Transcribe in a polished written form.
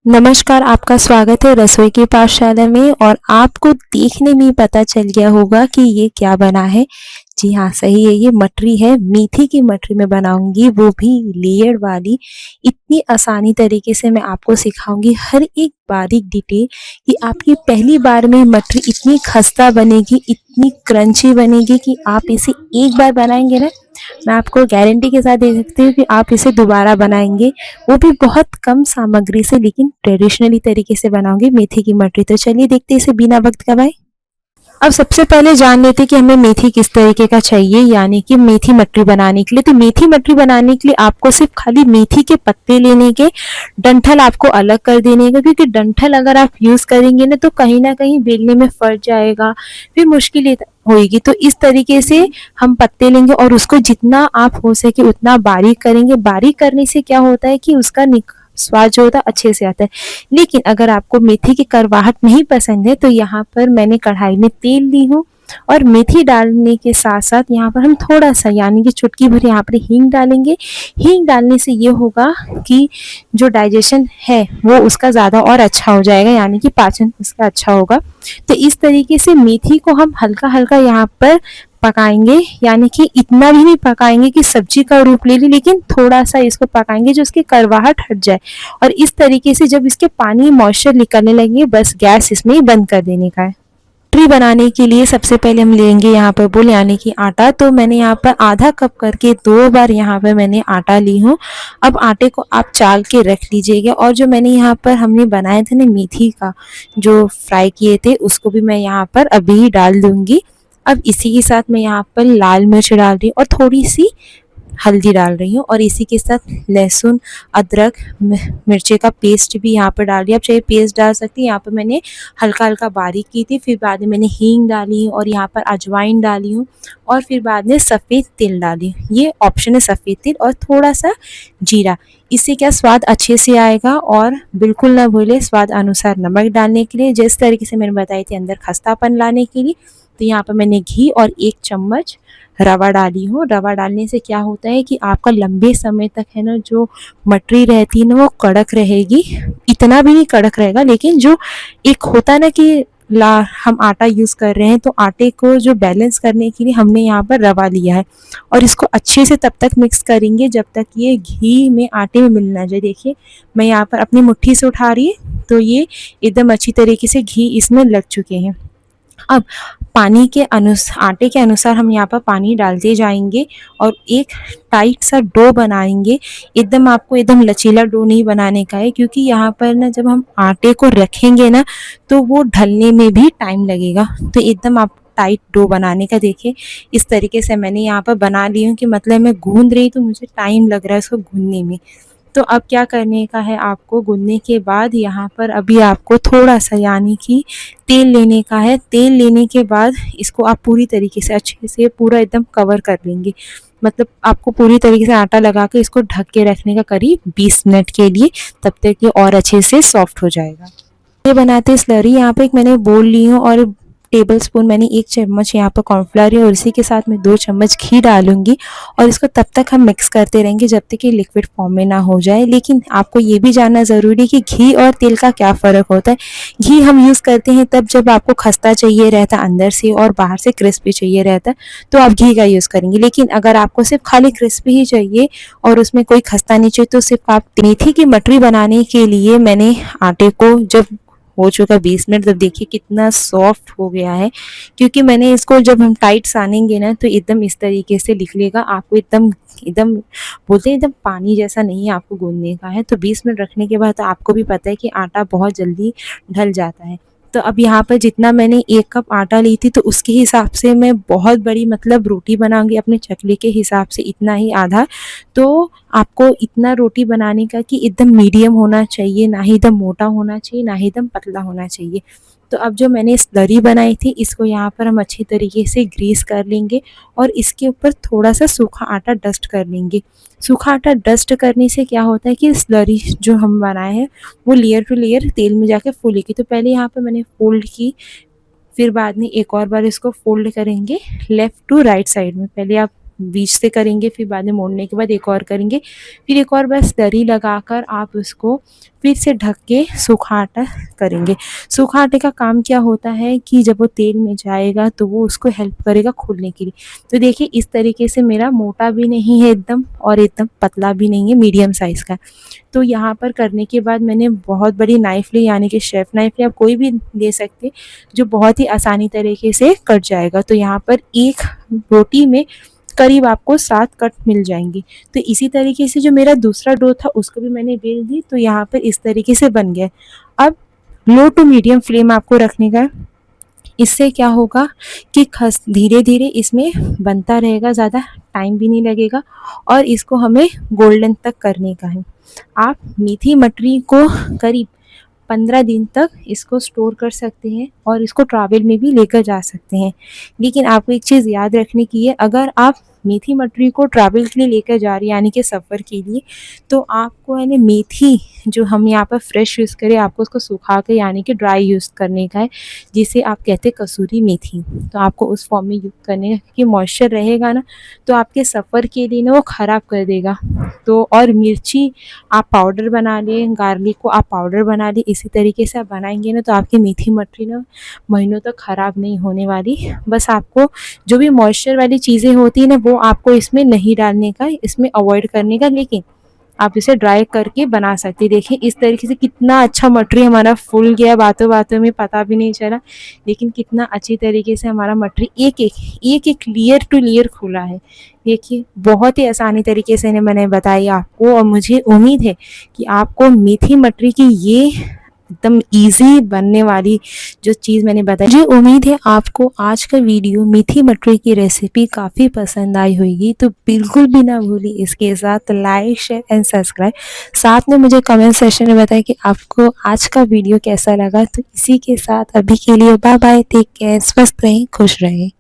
नमस्कार, आपका स्वागत है रसोई की पाठशाला में। और आपको देखने में ही पता चल गया होगा कि ये क्या बना है। जी हाँ, सही है, ये मटरी है। मेथी की मटरी मैं बनाऊंगी, वो भी लेयर वाली। इतनी आसानी तरीके से मैं आपको सिखाऊंगी, हर एक बारीक डिटेल, कि आपकी पहली बार में मटरी इतनी खस्ता बनेगी, इतनी क्रंची बनेगी कि आप इसे एक बार बनाएंगे ना, मैं आपको गारंटी के साथ दे सकती हूँ कि आप इसे दोबारा बनाएंगे, वो भी बहुत कम सामग्री से, लेकिन ट्रेडिशनली तरीके से बनाओगे मेथी की मटरी। तो चलिए देखते हैं इसे बिना वक्त गवाए। अब सबसे पहले जान लेते हैं कि हमें मेथी किस तरीके का चाहिए, यानी कि मेथी मटरी बनाने के लिए। तो मेथी मटरी बनाने के लिए आपको सिर्फ खाली मेथी के पत्ते लेने के, डंठल आपको अलग कर देने का, क्योंकि डंठल अगर आप यूज करेंगे ना कहीं बेलने में फट जाएगा, फिर मुश्किल होगी। तो इस तरीके से हम पत्ते लेंगे और उसको जितना आप हो सके उतना बारीक करेंगे। बारीक करने से क्या होता है कि उसका स्वाद जो होता है अच्छे से आता है। लेकिन अगर आपको मेथी की करवाहट नहीं पसंद है तो यहाँ पर मैंने कढ़ाई में तेल ली हूँ, और मेथी डालने के साथ साथ यहाँ पर हम थोड़ा सा, यानी कि चुटकी भर यहाँ पर हींग डालेंगे। हींग डालने से ये होगा कि जो डाइजेशन है वो उसका ज़्यादा और अच्छा हो जाएगा, यानी कि पाचन उसका अच्छा होगा। तो इस तरीके से मेथी को हम हल्का हल्का यहाँ पर पकाएंगे, यानी कि इतना भी नहीं पकाएंगे कि सब्जी का रूप ले ले, लेकिन थोड़ा सा इसको पकाएंगे जो इसकी करवाहट हट जाए। और इस तरीके से जब इसके पानी मॉइस्चर निकलने लगे, बस गैस इसमें ही बंद कर देने का है। मटरी बनाने के लिए सबसे पहले हम लेंगे यहाँ पर बोल, यानी कि आटा। तो मैंने यहाँ पर आधा कप करके 2 बार यहाँ पर मैंने आटा ली हूँ। अब आटे को आप चाल के रख लीजिएगा। और जो मैंने यहाँ पर हमने बनाए थे ना मेथी का जो फ्राई किए थे, उसको भी मैं यहाँ पर अभी ही डाल दूंगी। अब इसी के साथ मैं यहाँ पर लाल मिर्च डाल रही हूँ और थोड़ी सी हल्दी डाल रही हूँ, और इसी के साथ लहसुन अदरक मिर्चे का पेस्ट भी यहाँ पर डाल दिया। आप चाहे पेस्ट डाल सकती हैं, यहाँ पर मैंने हल्का हल्का बारीक की थी। फिर बाद में मैंने हींग डाली और यहाँ पर अजवाइन डाली हूँ, और फिर बाद में सफ़ेद तिल डाली। ये ऑप्शन है, सफ़ेद तिल और थोड़ा सा जीरा। इससे क्या स्वाद अच्छे से आएगा। और बिल्कुल ना भूलें स्वाद अनुसार नमक डालने के लिए, जिस तरीके से मैंने बताई थी अंदर खस्तापन लाने के लिए। तो यहाँ पर मैंने घी और 1 चम्मच रवा डाली हूँ। रवा डालने से क्या होता है कि आपका लंबे समय तक है ना जो मटरी रहती है ना वो कड़क रहेगी। इतना भी नहीं कड़क रहेगा, लेकिन जो एक होता है ना कि हम आटा यूज़ कर रहे हैं, तो आटे को जो बैलेंस करने के लिए हमने यहाँ पर रवा लिया है। और इसको अच्छे से तब तक मिक्स करेंगे जब तक ये घी में आटे में मिल ना जाए। देखिए मैं यहाँ पर अपनी मुट्ठी से उठा रही है, तो ये एकदम अच्छी तरीके से घी इसमें लग चुके हैं। अब पानी के आटे के अनुसार हम यहाँ पर पानी डालते जाएंगे और एक टाइट सा डो बनाएंगे। एकदम आपको एकदम लचीला डो नहीं बनाने का है, क्योंकि यहाँ पर ना जब हम आटे को रखेंगे ना तो वो ढलने में भी टाइम लगेगा। तो एकदम आप टाइट डो बनाने का देखिए, इस तरीके से मैंने यहाँ पर बना ली हूँ कि मतलब मैं गूंद रही तो मुझे टाइम लग रहा है उसको गूंदने में। तो अब क्या करने का है आपको, गूंदने के बाद यहाँ पर अभी आपको थोड़ा सा, यानी कि तेल लेने का है। तेल लेने के बाद इसको आप पूरी तरीके से अच्छे से पूरा एकदम कवर कर लेंगे। मतलब आपको पूरी तरीके से आटा लगा के इसको ढक के रखने का करीब 20 मिनट के लिए, तब तक ये और अच्छे से सॉफ्ट हो जाएगा। ये बनाते स्लरी, यहाँ पे एक मैंने बोल ली हूँ और टेबल स्पून मैंने 1 चम्मच यहाँ पर कॉर्नफ्लावर है, और इसी के साथ मैं 2 चम्मच घी डालूंगी। और इसको तब तक हम मिक्स करते रहेंगे जब तक कि लिक्विड फॉर्म में ना हो जाए। लेकिन आपको ये भी जानना ज़रूरी है कि घी और तेल का क्या फ़र्क होता है। घी हम यूज़ करते हैं तब जब आपको खस्ता चाहिए रहता है अंदर से और बाहर से क्रिस्पी चाहिए रहता है, तो आप घी का यूज़ करेंगे। लेकिन अगर आपको सिर्फ खाली क्रिस्पी ही चाहिए और उसमें कोई खस्ता नहीं चाहिए, तो सिर्फ आप मेथी की मटरी बनाने के लिए मैंने आटे को जब हो चुका 20 मिनट, तब देखिए कितना सॉफ्ट हो गया है। क्योंकि मैंने इसको जब हम टाइट सानेंगे ना तो एकदम इस तरीके से निकलेगा। आपको एकदम एकदम बोलते हैं एकदम पानी जैसा नहीं आपको गूंदने का है। तो 20 मिनट रखने के बाद तो आपको भी पता है कि आटा बहुत जल्दी ढल जाता है। तो अब यहाँ पर जितना मैंने 1 कप आटा ली थी, तो उसके हिसाब से मैं बहुत बड़ी मतलब रोटी बनाऊंगी अपने चकले के हिसाब से, इतना ही आधा। तो आपको इतना रोटी बनाने का कि एकदम मीडियम होना चाहिए, ना ही एकदम मोटा होना चाहिए, ना ही एकदम पतला होना चाहिए। तो अब जो मैंने स्लरी बनाई थी, इसको यहाँ पर हम अच्छी तरीके से ग्रीस कर लेंगे और इसके ऊपर थोड़ा सा सूखा आटा डस्ट कर लेंगे। सूखा आटा डस्ट करने से क्या होता है कि स्लरी जो हम बनाए हैं वो लेयर टू लेयर तेल में जाके फूलेगी। तो पहले यहाँ पर मैंने फोल्ड की, फिर बाद में एक और बार इसको फोल्ड करेंगे लेफ़्ट टू राइट साइड में। पहले आप बीच से करेंगे, फिर बाद में मोड़ने के बाद एक और करेंगे, फिर एक और बस दरी लगाकर आप उसको फिर से ढक के सूखा आटा करेंगे। सूखा आटे का काम क्या होता है कि जब वो तेल में जाएगा तो वो उसको हेल्प करेगा खुलने के लिए। तो देखिए इस तरीके से मेरा मोटा भी नहीं है एकदम और एकदम पतला भी नहीं है, मीडियम साइज़ का। तो यहाँ पर करने के बाद मैंने बहुत बड़ी नाइफ़ ली, यानी कि शेफ़ नाइफ़ या कोई भी ले सकते, जो बहुत ही आसानी तरीके से कट जाएगा। तो यहाँ पर एक रोटी में करीब आपको 7 कट मिल जाएंगी। तो इसी तरीके से जो मेरा दूसरा डो था उसको भी मैंने बेल दी, तो यहाँ पर इस तरीके से बन गया। अब लो टू मीडियम फ्लेम आपको रखने का है। इससे क्या होगा कि खस धीरे धीरे इसमें बनता रहेगा, ज़्यादा टाइम भी नहीं लगेगा और इसको हमें गोल्डन तक करने का है। आप मीठी मटरी को करीब 15 दिन तक इसको स्टोर कर सकते हैं और इसको ट्रैवल में भी लेकर जा सकते हैं। लेकिन आपको एक चीज़ याद रखने की है, अगर आप मेथी मटरी को ट्रैवल के लिए लेकर जा रही हैं यानी कि सफ़र के लिए, तो आपको है ना मेथी जो हम यहाँ पर फ्रेश यूज़ करें, आपको उसको सुखा के यानी कि ड्राई यूज़ करने का है, जिसे आप कहते हैं कसूरी मेथी। तो आपको उस फॉर्म में यूज़ करने का, क्योंकि मॉइस्चर रहेगा ना तो आपके सफ़र के लिए ना वो ख़राब कर देगा। तो और मिर्ची आप पाउडर बना लें, गार्लिक को आप पाउडर बना लें, इसी तरीके से आप बनाएंगे ना तो आपकी मीठी मटरी ना महीनों तक ख़राब नहीं होने वाली। बस आपको जो भी मॉइस्चर वाली चीज़ें होती हैं ना वो आपको इसमें नहीं डालने का, इसमें अवॉइड करने का, लेकिन आप इसे ड्राई करके बना सकते हैं। देखिए इस तरीके से कितना अच्छा मटरी हमारा फूल गया, बातों बातों में पता भी नहीं चला, लेकिन कितना अच्छी तरीके से हमारा मटरी एक एक लेयर टू लेयर खुला है। देखिए बहुत ही आसानी तरीके से मैंने बताई आपको, और मुझे उम्मीद है कि आपको मीठी मटरी की ये एकदम इजी बनने वाली जो चीज़ मैंने बताई, मुझे उम्मीद है आपको आज का वीडियो मीठी मटरी की रेसिपी काफ़ी पसंद आई होगी। तो बिल्कुल भी ना भूलिए इसके साथ लाइक शेयर एंड सब्सक्राइब। साथ में मुझे कमेंट सेक्शन में बताएं कि आपको आज का वीडियो कैसा लगा। तो इसी के साथ अभी के लिए बाय बाय, टेक केयर, स्वस्थ रहें, खुश रहें।